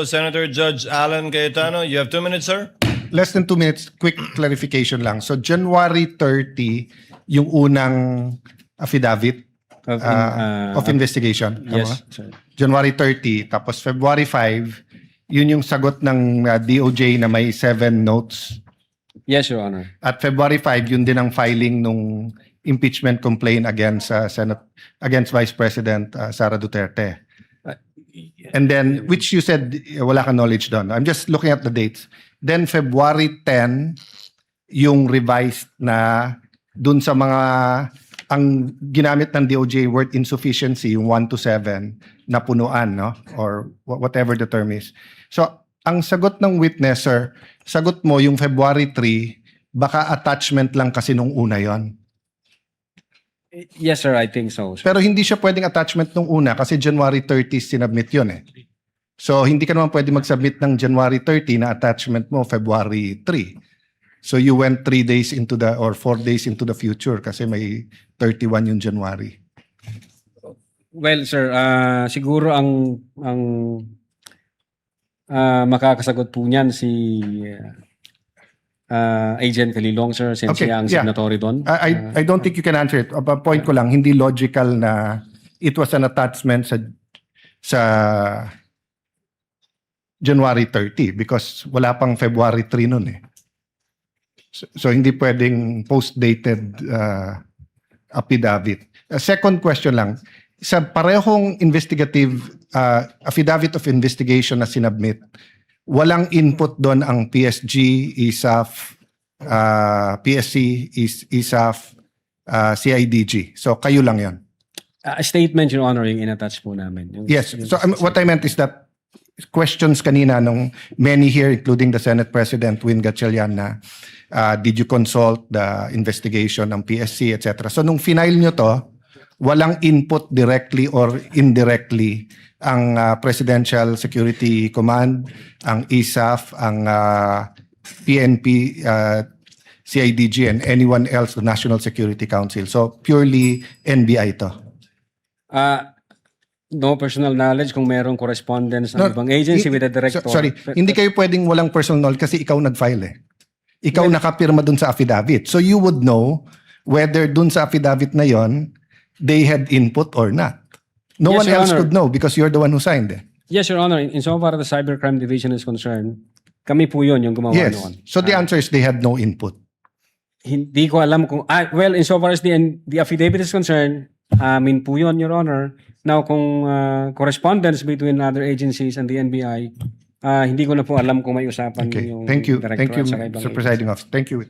Senator Judge Alan Cayetano, you have 2 minutes, sir. Less than 2 minutes, quick clarification lang. So January 30, yung unang affidavit of investigation. Yes, Tama? sir. January 30, tapos February 5, yun yung sagot ng DOJ na may 7 notes. Yes, Your Honor. At February 5, yun din ang filing nung impeachment complaint against against Vice President Sara Duterte. And then, which you said wala ka knowledge doon. I'm just looking at the dates. Then February 10, yung revised na dun sa mga ang ginamit ng DOJ word insufficiency, yung 1 to 7 na punuan, no? Or whatever the term is. So, ang sagot ng witness, sir, sagot mo yung February 3, baka attachment lang kasi nung una yon. Yes, sir, I think so. Sir. Pero hindi siya pwedeng attachment nung una kasi January 30 sinubmit yun eh. So, hindi ka naman pwede mag-submit ng January 30 na attachment mo February 3. So, you went 3 days into the, or 4 days into the future kasi may 31 yung January. Well, sir, siguro ang makakasagot po niyan si Agent Calilong, sir, since Okay, siya ang yeah. signatory doon. I don't think you can answer it. Point ko lang, hindi logical na it was an attachment sa January 30 because wala pang February 3 nun eh. So hindi pwedeng post-dated affidavit. Second question lang, sa parehong investigative affidavit of investigation na sinubmit, walang input doon ang PSG, ISAF, PSC, ISAF, CIDG. So kayo lang yan. A statement, Your Honor, yung in-attach po namin. Yes. So what I meant is that questions kanina nung many here, including the Senate President Win Gatchalian, na did you consult the investigation ng PSC, etc. So nung final nyo to, walang input directly or indirectly ang Presidential Security Command, ang ISAF, ang PNP, CIDG, and anyone else, the National Security Council. So purely NBI to. No personal knowledge kung merong correspondence ng ibang agency with the director. Sorry, hindi kayo pwedeng walang personal knowledge kasi ikaw nag-file eh. Ikaw nakapirma dun sa affidavit. So you would know whether dun sa affidavit na yon they had input or not. No Yes, one Your else Honor. could know because you're the one who signed it. Yes, Your Honor. Insofar the Cybercrime Division is concerned, kami po yun yung gumawa Yes. noon. So the answer is they had no input. Hindi ko alam kung... well, insofar as the affidavit is concerned, amin po yun, Your Honor. Now, kung correspondence between other agencies and the NBI, hindi ko na po alam kung may usapan Okay. yung Thank you. director Thank you, at saka ibang Mr. agency. Presiding Officer. Thank you.